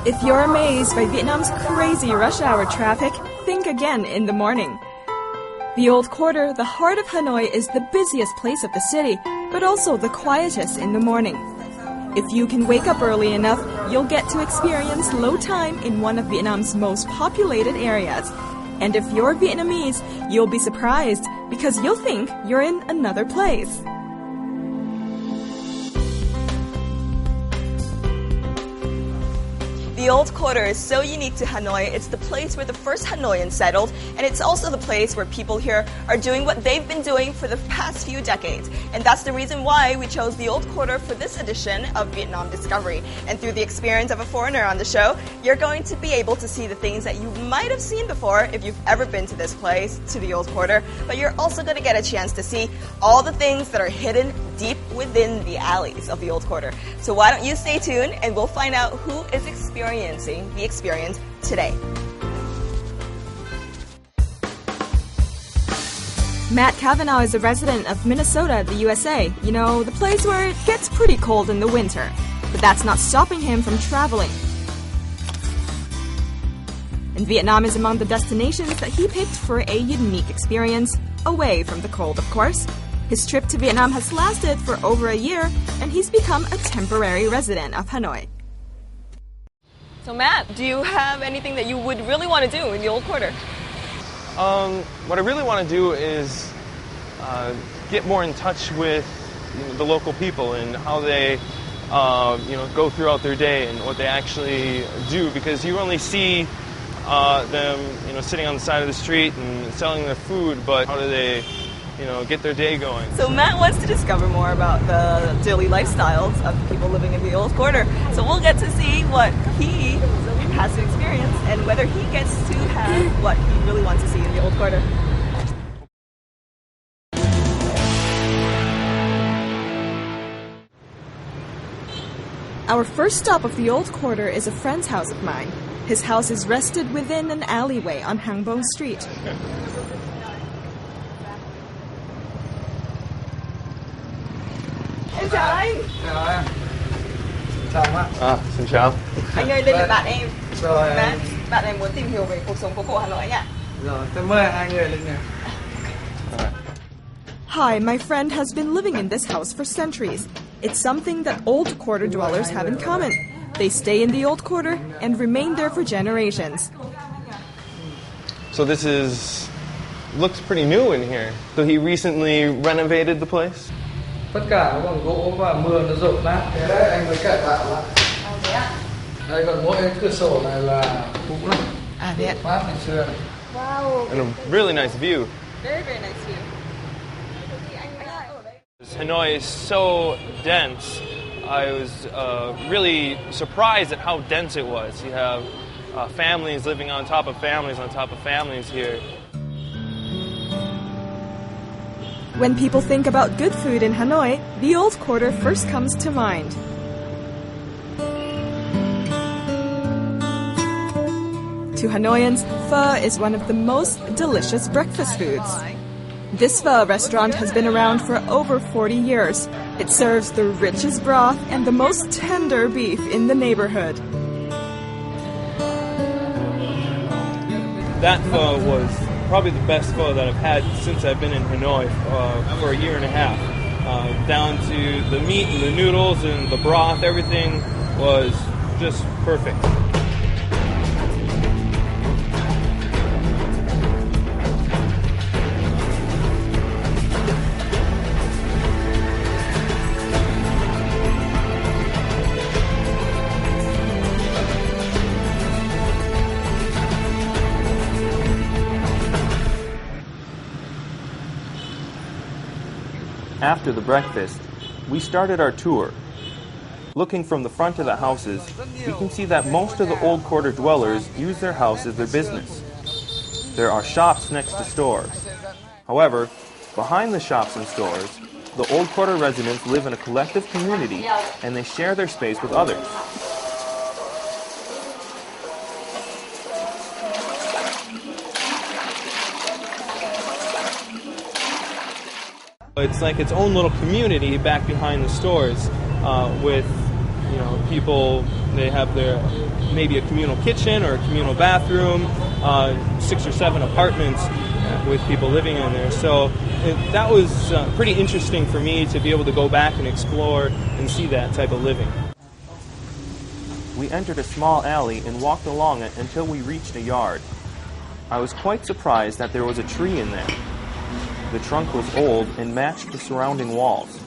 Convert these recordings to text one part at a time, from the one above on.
If you're amazed by Vietnam's crazy rush hour traffic, think again in the morning. The Old Quarter, the heart of Hanoi, is the busiest place of the city, but also the quietest in the morning. If you can wake up early enough, you'll get to experience low time in one of Vietnam's most populated areas. And if you're Vietnamese, you'll be surprised because you'll think you're in another place. The Old Quarter is so unique to Hanoi. It's the place where the first Hanoians settled, and it's also the place where people here are doing what they've been doing for the past few decades. And that's the reason why we chose the Old Quarter for this edition of Vietnam Discovery. And through the experience of a foreigner on the show, you're going to be able to see the things that you might have seen before if you've ever been to this place, to the Old Quarter. But you're also going to get a chance to see all the things that are hidden deep within the alleys of the Old Quarter. So why don't you stay tuned and we'll find out who is experiencing the experience today. Matt Cavanaugh is a resident of Minnesota, the USA. You know, the place where it gets pretty cold in the winter. But that's not stopping him from traveling. And Vietnam is among the destinations that he picked for a unique experience, away from the cold, of course. His trip to Vietnam has lasted for over a year, and he's become a temporary resident of Hanoi. So Matt, do you have anything that you would really want to do in the Old Quarter? What I really want to do is get more in touch with the local people and how they go throughout their day and what they actually do, because you only see them sitting on the side of the street and selling their food, but how do they get their day going? So Matt wants to discover more about the daily lifestyles of the people living in the Old Quarter. So we'll get to see what he has to experience and whether he gets to have what he really wants to see in the Old Quarter. Our first stop of the Old Quarter is a friend's house of mine. His house is rested within an alleyway on Hang Bông Street. Em chào anh. Chào em. Chào ạ. Xin chào. Anh ơi, đây là bạn em. Rồi. Bạn em muốn tìm hiểu về cuộc sống phố cổ Hà Nội anh ạ. Rồi, tôi mời hai người lên nào. Hi, my friend has been living in this house for centuries. It's something that Old Quarter dwellers have in common. They stay in the Old Quarter and remain there for generations. So this looks pretty new in here. So he recently renovated the place? Tất cả nó bằng gỗ và mưa nó rột nát. Thế đấy, anh mới cải tạo lại. Thế ạ? Đây còn mỗi cái cửa sổ này là cũ lắm. Thế ạ? Mát ngày xưa. Wow. And a really nice view. Very, very nice view. Hanoi is so dense. I was really surprised at how dense it was. You have families living on top of families here. When people think about good food in Hanoi, the Old Quarter first comes to mind. To Hanoians, pho is one of the most delicious breakfast foods. This pho restaurant has been around for over 40 years. It serves the richest broth and the most tender beef in the neighborhood. That pho was probably the best pho that I've had since I've been in Hanoi for a year and a half. Down to the meat and the noodles and the broth, everything was just perfect. After the breakfast, we started our tour. Looking from the front of the houses, we can see that most of the Old Quarter dwellers use their house as their business. There are shops next to stores. However, behind the shops and stores, the Old Quarter residents live in a collective community and they share their space with others. It's like its own little community back behind the stores with, people, they have their maybe a communal kitchen or a communal bathroom, 6 or 7 apartments with people living in there. So that was pretty interesting for me to be able to go back and explore and see that type of living. We entered a small alley and walked along it until we reached a yard. I was quite surprised that there was a tree in there. The trunk was old and matched the surrounding walls.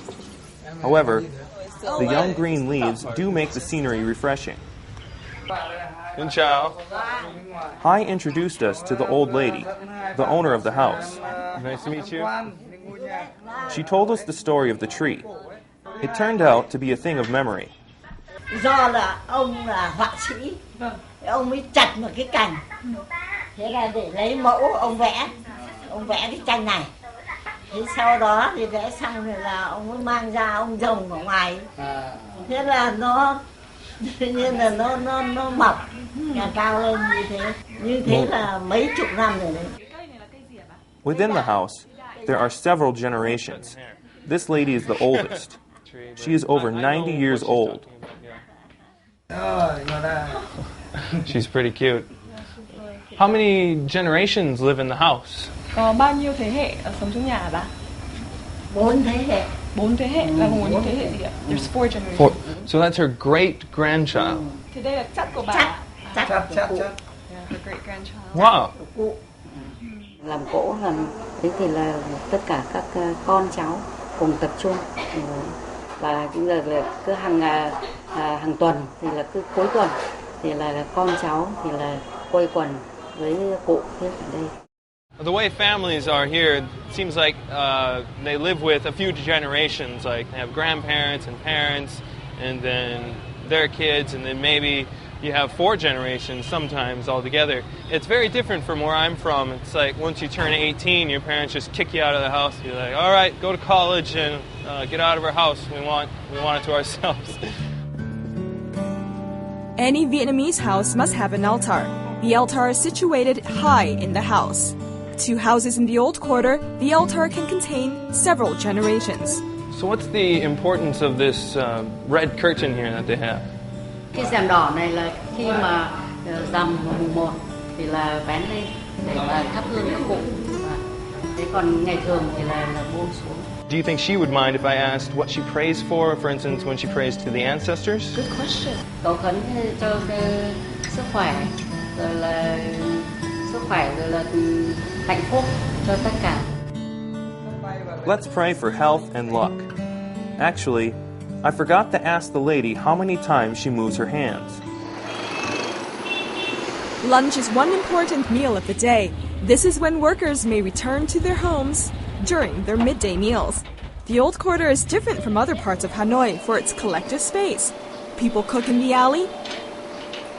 However, the young green leaves do make the scenery refreshing. Ciao. Hai introduced us to the old lady, the owner of the house. Nice to meet you. She told us the story of the tree. It turned out to be a thing of memory. Do là ông là họa sĩ, ông mới chặt một cái cành, thế là để lấy mẫu ông vẽ cái tranh này. Thế sau đó thì vẽ xong rồi là ông mới mang ra ông trồng ở ngoài. Thế là nó tự nhiên là nó mọc, càng cao lên như thế là mấy chục năm rồi đấy. Within the house, there are several generations. This lady is the oldest. She is over 90 years old. She's pretty cute. How many generations live in the house? Có bao nhiêu thế hệ sống trong nhà hả bà? 4 thế hệ. 4 thế hệ là gồm 4 thế hệ gì ạ? There's 4 generations. So that's her great grandchild. Thế đây là chắc của bà. Chắc. Yeah, her great grandchild. Wow. Làm gỗ thế thì là tất cả các con cháu cùng tập trung và cũng là cứ hàng tuần thì là cứ cuối tuần thì là con cháu thì là quây quần với cụ phía ở đây. The way families are here, it seems like they live with a few generations. Like they have grandparents and parents, and then their kids, and then maybe you have 4 generations sometimes all together. It's very different from where I'm from. It's like once you turn 18, your parents just kick you out of the house. You're like, all right, go to college and get out of our house. We want it to ourselves. Any Vietnamese house must have an altar. The altar is situated high in the house. 2 houses in the old quarter, the altar can contain several generations. So what's the importance of this red curtain here that they have? Cái rèm đỏ này là khi mà rằm mùng 1 thì là vén lên để mà thắp hương các cụ. Thế còn ngày thường thì là buông xuống. Do you think she would mind if I asked what she prays for instance, when she prays to the ancestors? Good question. Cầu khấn cho cái sức khỏe, rồi là hạnh phúc cho tất cả. Let's pray for health and luck. Actually, I forgot to ask the lady how many times she moves her hands. Lunch is one important meal of the day. This is when workers may return to their homes during their midday meals. The old quarter is different from other parts of Hanoi for its collective space. People cook in the alley,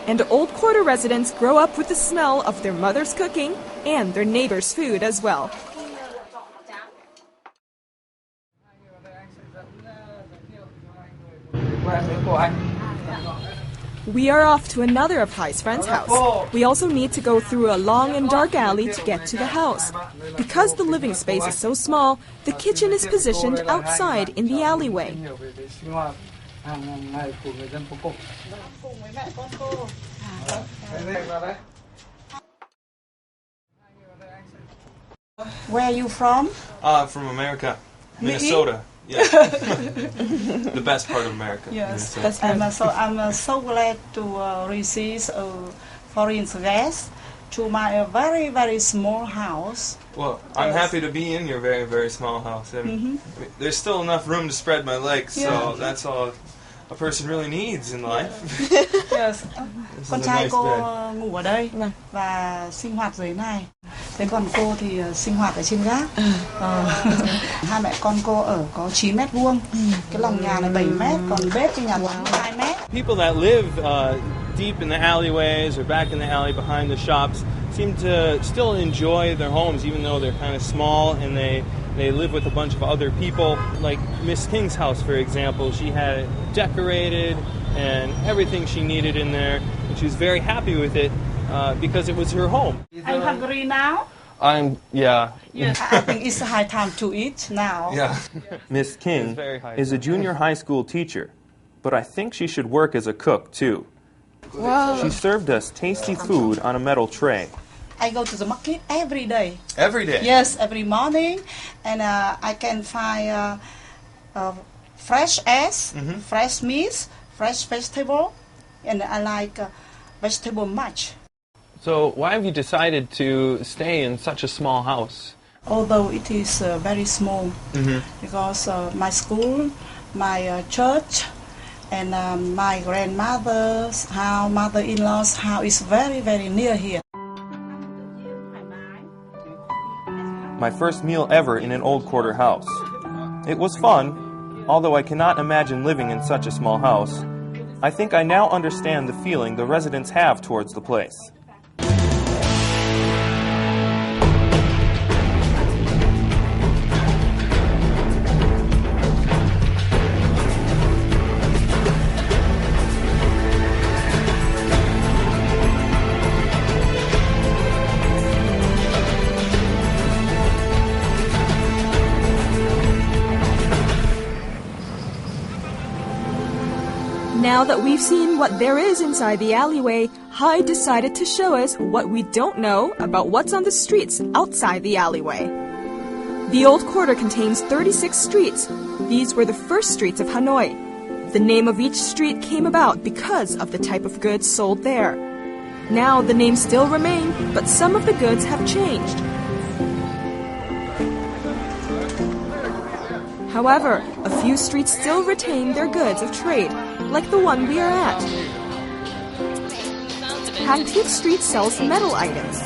and old quarter residents grow up with the smell of their mother's cooking and their neighbor's food as well. We are off to another of Hai's friend's house. We also need to go through a long and dark alley to get to the house. Because the living space is so small, the kitchen is positioned outside in the alleyway. Where are you from? From America, Minnesota. Yeah. The best part of America. Yes, I'm so glad to receive foreign guests to my very, very small house. Well, I'm happy to be in your very, very small house. There's still enough room to spread my legs, so that's all a person really needs in life. Yes. Con trai cô ngủ ở đây và sinh hoạt dưới này. Thế còn cô thì sinh hoạt ở trên gác. Hai mẹ con cô ở có 9 mét vuông. Cái lòng nhà này 7 mét, còn bếp trên nhà là 2 mét. People that live deep in the alleyways or back in the alley behind the shops seem to still enjoy their homes, even though they're kind of small and they live with a bunch of other people. Like Miss King's house, for example, she had it decorated and everything she needed in there, and she was very happy with it because it was her home. Are you hungry now? Yeah. Yes, I think it's high time to eat now. Yeah. Miss King is a junior high school teacher, but I think she should work as a cook too. Wow. She served us tasty food on a metal tray. I go to the market every day. Every day? Yes, every morning, and I can find fresh eggs, fresh meat, fresh vegetable, and I like vegetable much. So why have you decided to stay in such a small house? Although it is very small, because my school, my church, and my grandmother's house, mother-in-law's house is very, very near here. My first meal ever in an old quarter house. It was fun, although I cannot imagine living in such a small house. I think I now understand the feeling the residents have towards the place. Now that we've seen what there is inside the alleyway, Hai decided to show us what we don't know about what's on the streets outside the alleyway. The old quarter contains 36 streets. These were the first streets of Hanoi. The name of each street came about because of the type of goods sold there. Now the names still remain, but some of the goods have changed. However, a few streets still retain their goods of trade, like the one we are at. Hang Tiet Street sells metal items.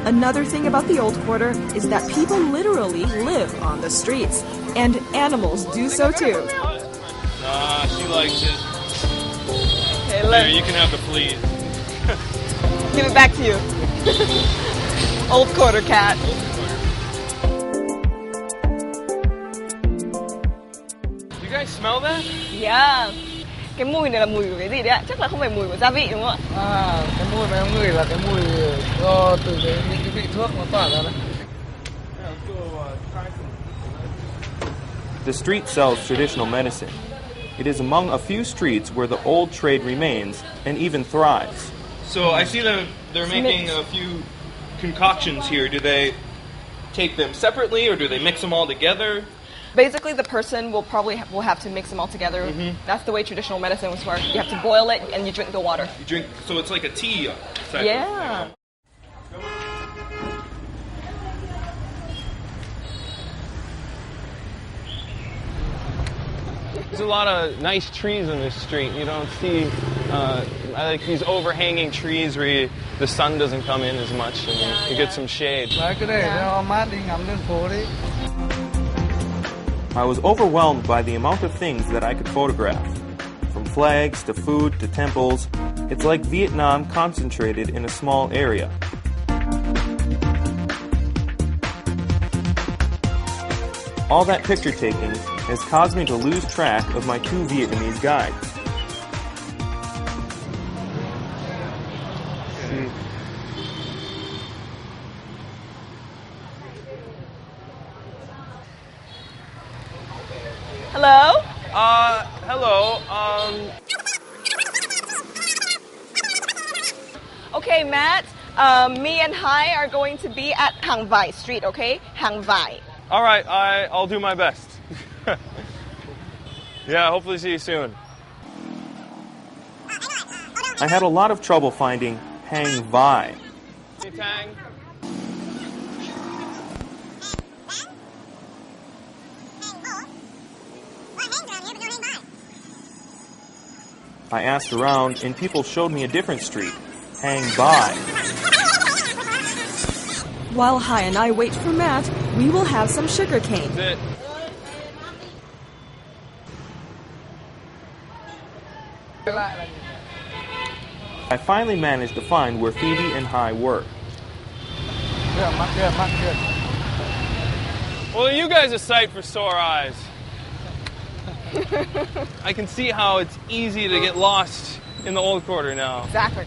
Another thing about the old quarter is that people literally live on the streets, and animals do so too. She likes it. Okay, Here, you can have the fleas. give it back to you. Old quarter cat. You guys smell that? Yeah. Cái mùi này là mùi của cái gì đấy ạ? Chắc là không phải mùi của gia vị đúng không ạ? Cái mùi mà em ngửi là cái mùi do từ những cái vị thuốc nó tỏa ra đấy. The street sells traditional medicine. It is among a few streets where the old trade remains and even thrives. So I see them, they're making a few concoctions here. Do they take them separately or do they mix them all together? Basically, the person will have to mix them all together. That's the way traditional medicine was worked. You have to boil it and you drink the water. You drink, so it's like a tea type Yeah. of thing. There's a lot of nice trees in this street. You don't see, I like these overhanging trees where the sun doesn't come in as much and you get some shade. Đấy, cứ để cho mát đi ngắm lên phố đi. I was overwhelmed by the amount of things that I could photograph. From flags to food to temples, it's like Vietnam concentrated in a small area. All that picture taking has caused me to lose track of my two Vietnamese guides. Hello? Hello, Okay, Matt. Me and Hai are going to be at Hàng Vải Street, okay? Hàng Vải. all right, I'll do my best. Yeah, hopefully see you soon. I had a lot of trouble finding Hang Vai. Hey, Tang. I asked around and people showed me a different street, Hang Bai. While Hai and I wait for Matt, we will have some sugar cane. That's it. I finally managed to find where Phoebe and Hai were. Well, you guys are sight for sore eyes. I can see how it's easy to get lost in the old quarter now. Exactly.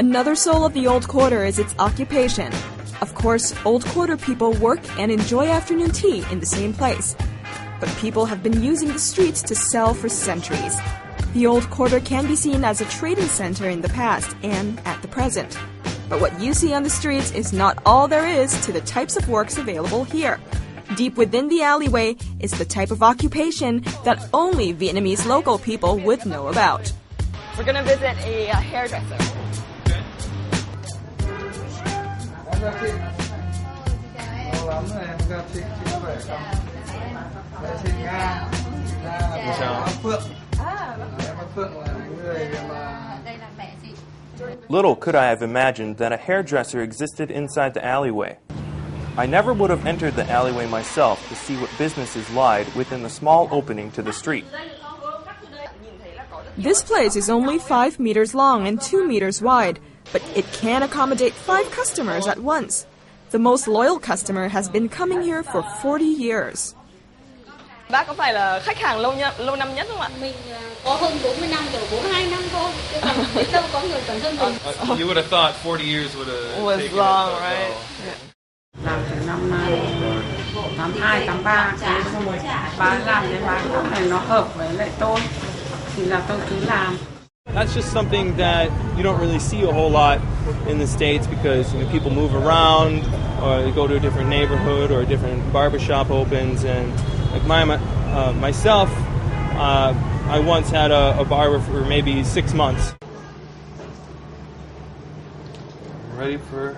Another soul of the Old Quarter is its occupation. Of course, Old Quarter people work and enjoy afternoon tea in the same place. But people have been using the streets to sell for centuries. The Old Quarter can be seen as a trading center in the past and at the present. But what you see on the streets is not all there is to the types of works available here. Deep within the alleyway is the type of occupation that only Vietnamese local people would know about. We're going to visit a hairdresser. Little could I have imagined that a hairdresser existed inside the alleyway. I never would have entered the alleyway myself to see what businesses lied within the small opening to the street. This place is only 5 meters long and 2 meters wide, but it can accommodate 5 customers at once. The most loyal customer has been coming here for 40 years. Bác có phải là khách hàng lâu năm nhất không ạ? Mình có hơn 40 năm rồi, 42 năm thôi. Chứ còn biết đâu có người còn hơn mình. You would have thought 40 years would have Was taken long, it, right? Làm từ năm 82, 83, xong rồi bà làm đến bà cảm thấy nó hợp với lại tôi, thì là tôi cứ làm. That's just something that you don't really see a whole lot in the States because people move around or they go to a different neighborhood or a different barbershop opens. And like myself, I once had a barber for maybe 6 months. Ready for...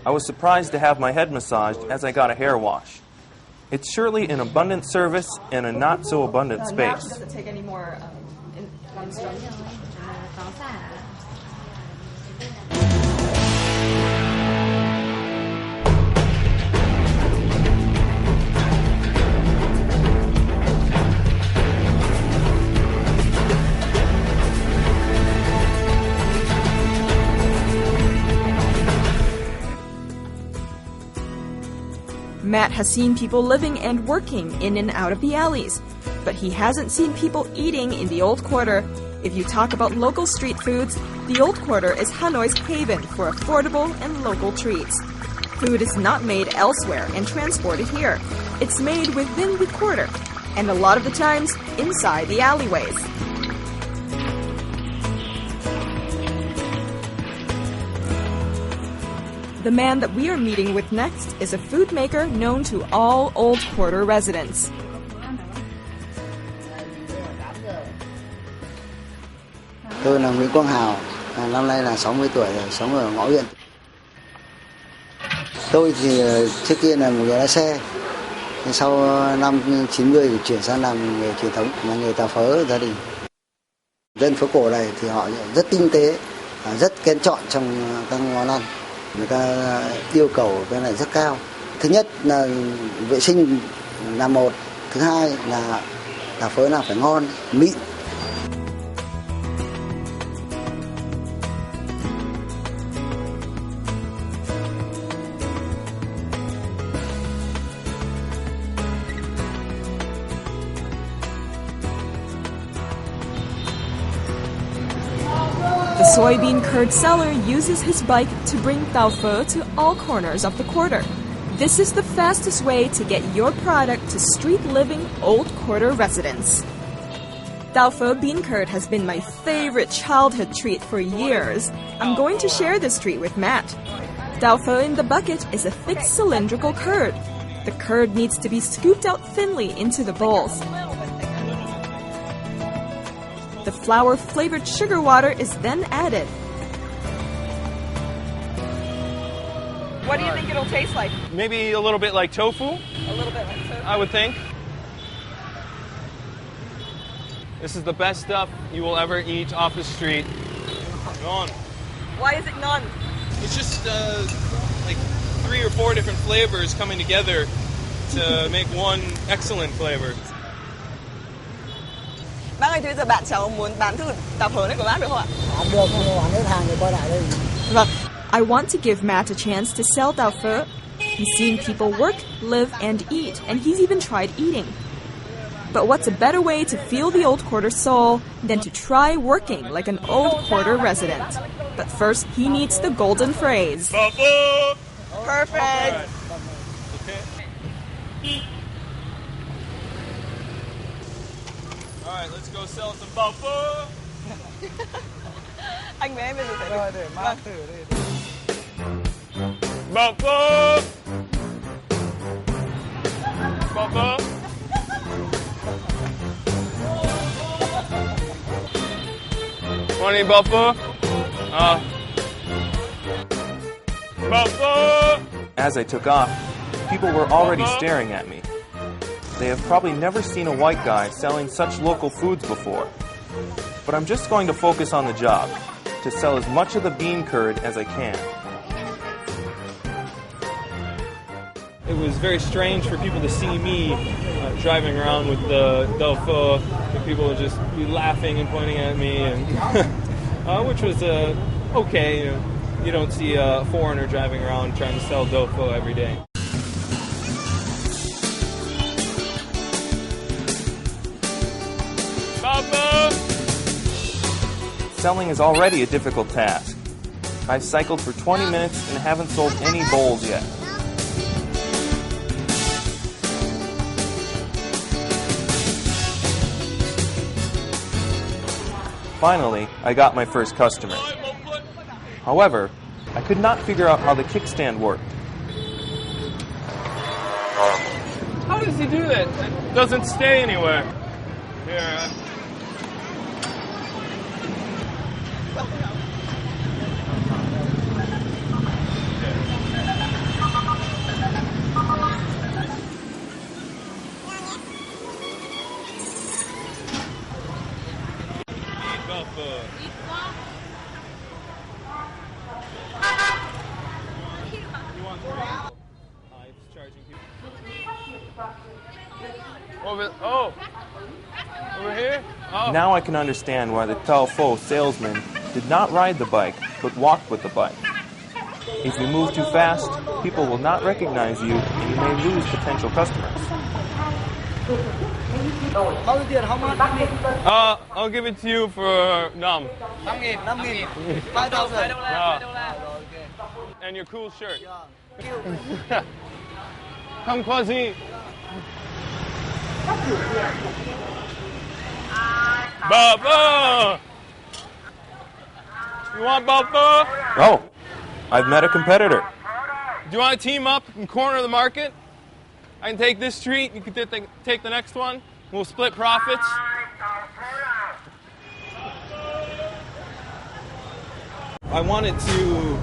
I was surprised to have my head massaged as I got a hair wash. It's surely an abundant service in a not-so-abundant space. Doesn't take any more instructions. Matt has seen people living and working in and out of the alleys, but he hasn't seen people eating in the Old Quarter. If you talk about local street foods, the Old Quarter is Hanoi's haven for affordable and local treats. Food is not made elsewhere and transported here. It's made within the quarter, and a lot of the times inside the alleyways. The man that we are meeting with next is a food maker known to all Old Quarter residents. Tôi là Nguyễn Quang Hào, năm nay là 60 tuổi rồi, sống ở ngõ huyện. Tôi thì trước kia là một người lái xe, sau năm 90 thì chuyển sang làm nghề truyền thống là nghề tàu phớ ở gia đình. Dân phố cổ này thì họ rất tinh tế, rất kén chọn trong các món ăn. Người ta yêu cầu cái này rất cao. Thứ nhất là vệ sinh là một, thứ hai là tàu phớ nào phải ngon, mịn. The soybean curd seller uses his bike to bring tàu phớ to all corners of the quarter. This is the fastest way to get your product to street-living Old Quarter residents. Tàu phớ bean curd has been my favorite childhood treat for years. I'm going to share this treat with Matt. Tàu phớ in the bucket is a thick cylindrical curd. The curd needs to be scooped out thinly into the bowls. The flour-flavored sugar water is then added. What do you think it'll taste like? Maybe a little bit like tofu, A little bit like tofu. I would think. This is the best stuff you will ever eat off the street. Ngon. Why is it none? It's just like 3 or 4 different flavors coming together to make one excellent flavor. Bác ơi, bây giờ bạn cháu muốn bán thử tàu phớ này của bác được không ạ? Được, bán hết hàng thì quay lại đây. Vâng. I want to give Matt a chance to sell tàu phớ. He's seen people work, live, and eat, and he's even tried eating. But what's a better way to feel the Old Quarter soul than to try working like an Old Quarter resident? But first, he needs the golden phrase. Perfect. All right, let's go sell some buffer. Anh với em bây giờ sẽ Rồi để mang thử đi. Buffer. Buffer. Want any buffer? Buffer. As I took off, people were already staring at me. They have probably never seen a white guy selling such local foods before. But I'm just going to focus on the job, to sell as much of the bean curd as I can. It was very strange for people to see me driving around with the pho, and people would just be laughing and pointing at me, and which was okay. You know, you don't see a foreigner driving around trying to sell pho every day. Papa! Selling is already a difficult task. I've cycled for 20 minutes and haven't sold any bowls yet. Finally, I got my first customer. However, I could not figure out how the kickstand worked. How does he do that? It doesn't stay anywhere. Here. Over here? Oh. Now I can understand why the Tao Pho salesman did not ride the bike, but walked with the bike. If you move too fast, people will not recognize you and you may lose potential customers. I'll give it to you for 5.000. 5.000. And your cool shirt. Come, Quasi. Baba! You want Baba? Oh, I've met a competitor. Do you want to team up and corner the market? I can take this street, you can take the next one. We'll split profits. I wanted to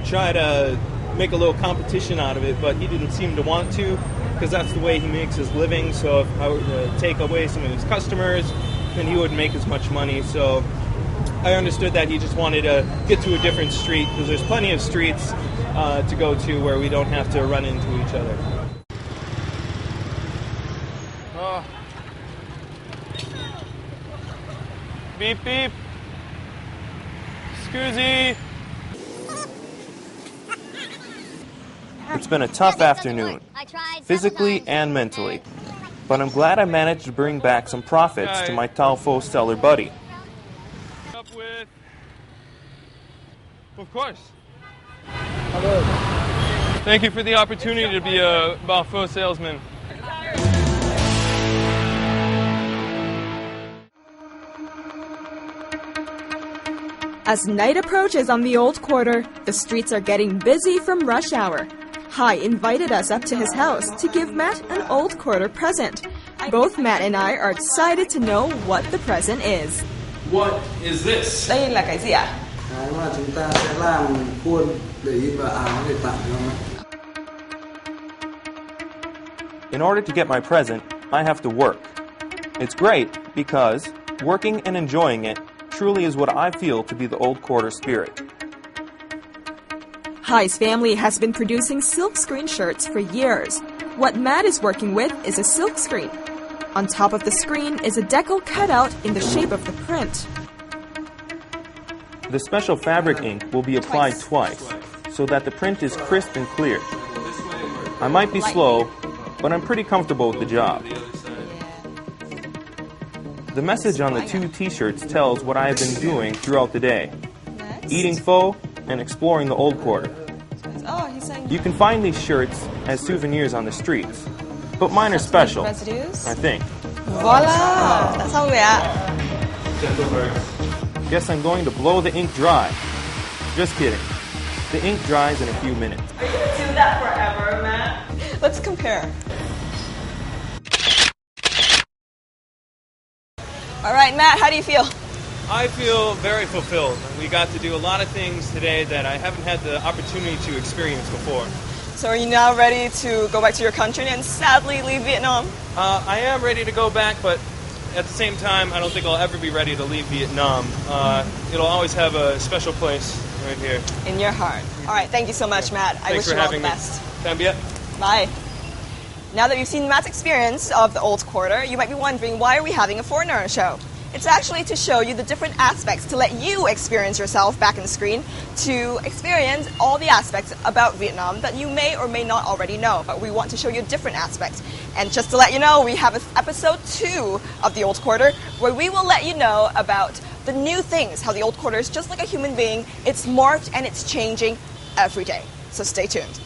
try to make a little competition out of it, but he didn't seem to want to, because that's the way he makes his living. So if I were to take away some of his customers, then he wouldn't make as much money. So I understood that he just wanted to get to a different street, because there's plenty of streets to go to where we don't have to run into each other. Oh. Beep, beep. Scusi. It's been a tough afternoon, physically and mentally. But I'm glad I managed to bring back some profits to my Tao Pho seller buddy. Of course. Thank you for the opportunity to be a Bao Pho salesman. As night approaches on the Old Quarter, the streets are getting busy from rush hour. Hai invited us up to his house to give Matt an Old Quarter present. Both Matt and I are excited to know what the present is. What is this? Đây là cái gì ạ? Cái mà chúng ta sẽ làm khuôn để in vào áo để tặng cho nó. In order to get my present, I have to work. It's great because working and enjoying it truly is what I feel to be the Old Quarter spirit. Hai's family has been producing silkscreen shirts for years. What Matt is working with is a silkscreen. On top of the screen is a decal cutout in the shape of the print. The special fabric ink will be applied twice, so that the print is crisp and clear. I might be slow, but I'm pretty comfortable with the job. The message on the 2 t-shirts tells what I have been doing throughout the day. Eating pho and exploring the old quarter. Oh, he's saying... You can find these shirts as souvenirs on the streets, but mine are special, I think. Voila! That's how we are. Guess I'm going to blow the ink dry. Just kidding. The ink dries in a few minutes. Are you going to do that forever, Matt? Let's compare. All right, Matt, how do you feel? I feel very fulfilled. We got to do a lot of things today that I haven't had the opportunity to experience before. So are you now ready to go back to your country and sadly leave Vietnam? I am ready to go back, but at the same time, I don't think I'll ever be ready to leave Vietnam. It'll always have a special place right here. In your heart. All right, thank you so much, Matt. I wish you all the best. Thank you. Bye. Now that you've seen Matt's experience of the Old Quarter, you might be wondering, why are we having a foreigner on the show? It's actually to show you the different aspects, to let you experience yourself back on the screen, to experience all the aspects about Vietnam that you may or may not already know. But we want to show you different aspects. And just to let you know, we have episode 2 of the Old Quarter, where we will let you know about the new things, how the Old Quarter is just like a human being. It's morphed and it's changing every day. So stay tuned.